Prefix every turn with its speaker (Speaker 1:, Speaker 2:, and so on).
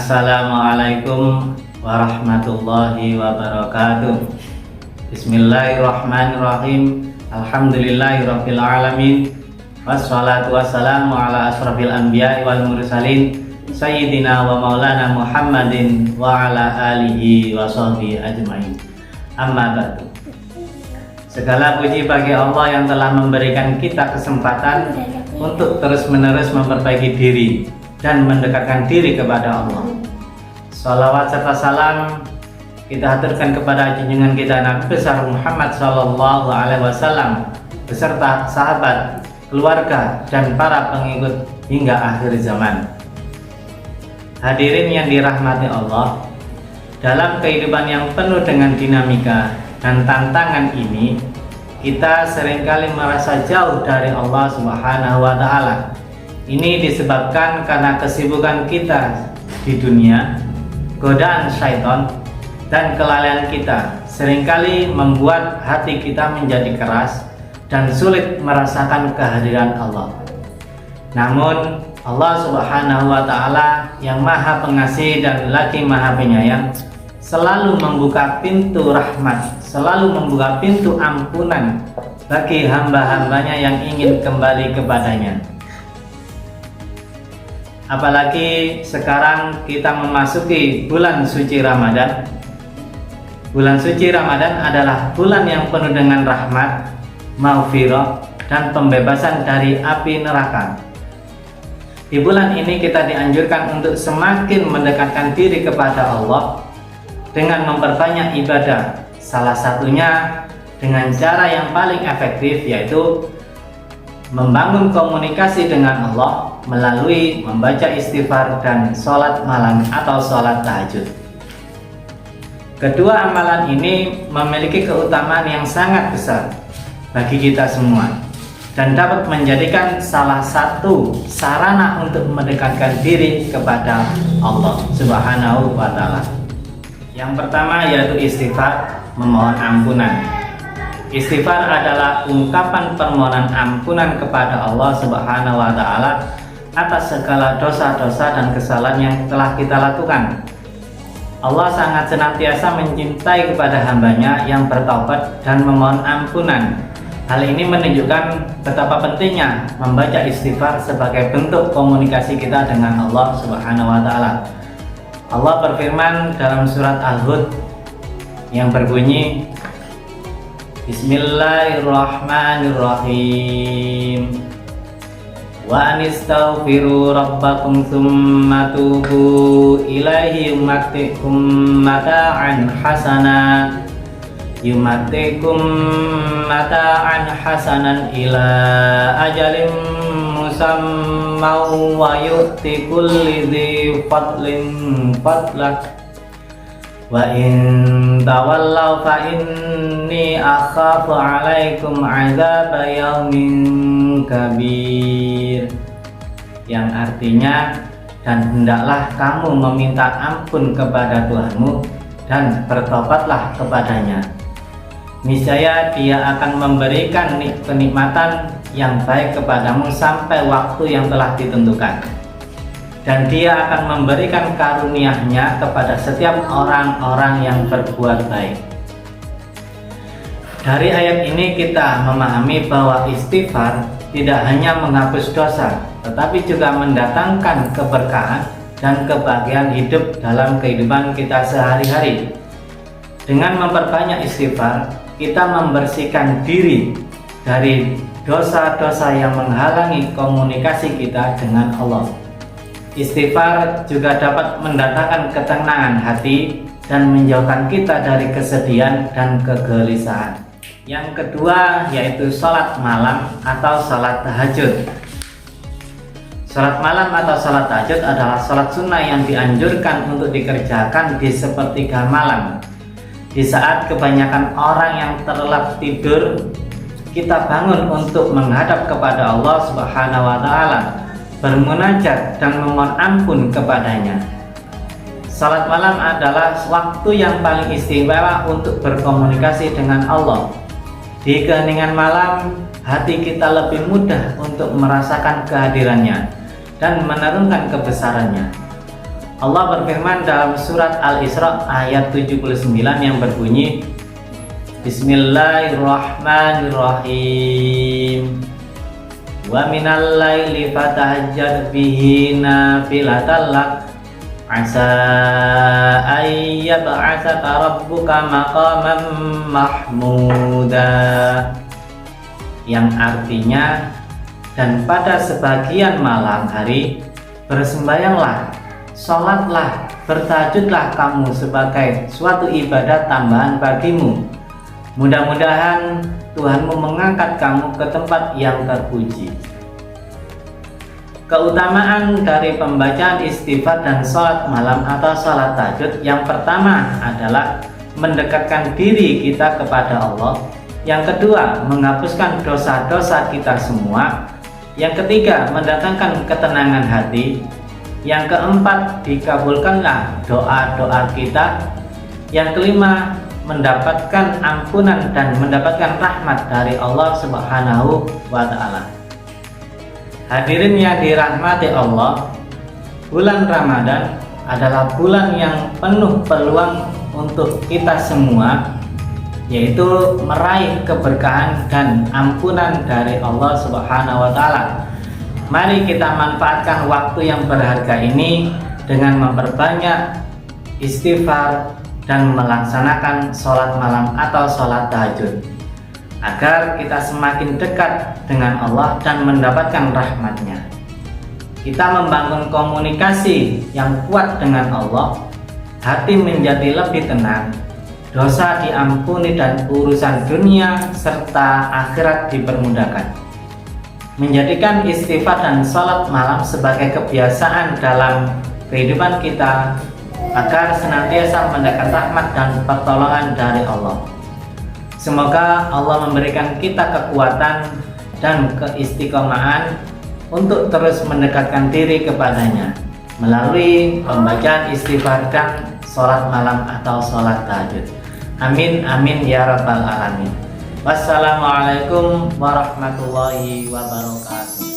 Speaker 1: Assalamualaikum warahmatullahi wabarakatuh. Bismillahirrahmanirrahim. Alhamdulillahirabbil alamin. Wassalatu wassalamu ala asrofil anbiya'i wal mursalin sayyidina wa maulana Muhammadin wa ala alihi wa sahbihi ajmain. Amma ba'du. Segala puji bagi Allah yang telah memberikan kita kesempatan untuk terus-menerus memperbaiki diri dan mendekatkan diri kepada Allah. Salawat serta salam kita haturkan kepada junjungan kita Nabi besar Muhammad sallallahu alaihi wasallam beserta sahabat, keluarga dan para pengikut hingga akhir zaman. Hadirin yang dirahmati Allah, dalam kehidupan yang penuh dengan dinamika dan tantangan ini, kita seringkali merasa jauh dari Allah Subhanahu wa taala. Ini disebabkan karena kesibukan kita di dunia, godaan syaitan, dan kelalaian kita seringkali membuat hati kita menjadi keras dan sulit merasakan kehadiran Allah. Namun Allah Subhanahu wa taala yang Maha Pengasih dan lagi Maha Penyayang selalu membuka pintu rahmat, selalu membuka pintu ampunan bagi hamba-hambanya yang ingin kembali kepadanya. Apalagi sekarang kita memasuki bulan suci Ramadan. Bulan suci Ramadan adalah bulan yang penuh dengan rahmat, maghfirah, dan pembebasan dari api neraka. Di bulan ini kita dianjurkan untuk semakin mendekatkan diri kepada Allah dengan memperbanyak ibadah. Salah satunya dengan cara yang paling efektif, yaitu membangun komunikasi dengan Allah melalui membaca istighfar dan sholat malam atau sholat tahajud. Kedua amalan ini memiliki keutamaan yang sangat besar bagi kita semua dan dapat menjadikan salah satu sarana untuk mendekatkan diri kepada Allah Subhanahu wa taala. Yang pertama yaitu istighfar, memohon ampunan. Istighfar adalah ungkapan permohonan ampunan kepada Allah Subhanahu wa taala atas segala dosa-dosa dan kesalahan yang telah kita lakukan. Allah sangat senantiasa mencintai kepada hambanya yang bertaubat dan memohon ampunan. Hal ini menunjukkan betapa pentingnya membaca istighfar sebagai bentuk komunikasi kita dengan Allah Subhanahu wa taala. Allah berfirman dalam surat Al-Hud yang berbunyi, Bismillahirrahmanirrahim. Wa anistaghfiru rabbakum tsumma tubu ilaihi yumattikum mata'an hasanan ila ajalin musamma wa yu'ti kulli dzi fadlin fadlah wa in tawallaw fa inni akhafu 'alaikum 'adzaba yaumin kabir, yang artinya, dan hendaklah kamu meminta ampun kepada Tuhanmu dan bertobatlah kepadanya. Niscaya Dia akan memberikan kenikmatan yang baik kepadamu sampai waktu yang telah ditentukan, dan Dia akan memberikan karunia-Nya kepada setiap orang-orang yang berbuat baik. Dari ayat ini kita memahami bahwa istighfar tidak hanya menghapus dosa, tetapi juga mendatangkan keberkahan dan kebahagiaan hidup dalam kehidupan kita sehari-hari. Dengan memperbanyak istighfar, kita membersihkan diri dari dosa-dosa yang menghalangi komunikasi kita dengan Allah. Istighfar juga dapat mendatangkan ketenangan hati dan menjauhkan kita dari kesedihan dan kegelisahan. Yang kedua yaitu sholat malam atau sholat tahajud. Sholat malam atau sholat tahajud adalah sholat sunnah yang dianjurkan untuk dikerjakan di sepertiga malam. Di saat kebanyakan orang yang terlelap tidur, kita bangun untuk menghadap kepada Allah Subhanahu wa taala, bermunajat dan memohon ampun kepadanya. Salat malam adalah waktu yang paling istimewa untuk berkomunikasi dengan Allah. Di keheningan malam, hati kita lebih mudah untuk merasakan kehadirannya dan menurunkan kebesarannya. Allah berfirman dalam surat Al-Isra ayat 79 yang berbunyi, Bismillahirrahmanirrahim. Wa minal laili fatahajjad bihi nafilatan lak asa ayyab'atsaka rabbuka maqaman mahmuda, yang artinya, dan pada sebagian malam hari bersembayanglah, sholatlah, bertahajudlah kamu sebagai suatu ibadat tambahan bagimu. Mudah-mudahan Tuhanmu mengangkat kamu ke tempat yang terpuji. Keutamaan dari pembacaan istighfar dan sholat malam atau sholat tahajud, yang pertama adalah mendekatkan diri kita kepada Allah. Yang kedua, menghapuskan dosa-dosa kita semua. Yang ketiga, mendatangkan ketenangan hati. Yang keempat, dikabulkanlah doa-doa kita. Yang kelima, mendapatkan ampunan dan mendapatkan rahmat dari Allah Subhanahu wa Ta'ala. Hadirin yang dirahmati Allah, bulan Ramadan adalah bulan yang penuh peluang untuk kita semua, yaitu meraih keberkahan dan ampunan dari Allah Subhanahu wa Ta'ala. Mari kita manfaatkan waktu yang berharga ini dengan memperbanyak istighfar dan melaksanakan sholat malam atau sholat tahajud, agar kita semakin dekat dengan Allah dan mendapatkan rahmatnya. Kita membangun komunikasi yang kuat dengan Allah, hati menjadi lebih tenang, dosa diampuni dan urusan dunia serta akhirat dipermudahkan. Menjadikan istighfar dan sholat malam sebagai kebiasaan dalam kehidupan kita, agar senantiasa mendapat rahmat dan pertolongan dari Allah. Semoga Allah memberikan kita kekuatan dan keistiqomahan untuk terus mendekatkan diri kepadanya melalui pembacaan istighfar dan sholat malam atau sholat tahajud. Amin amin ya rabbal alamin. Wassalamualaikum warahmatullahi wabarakatuh.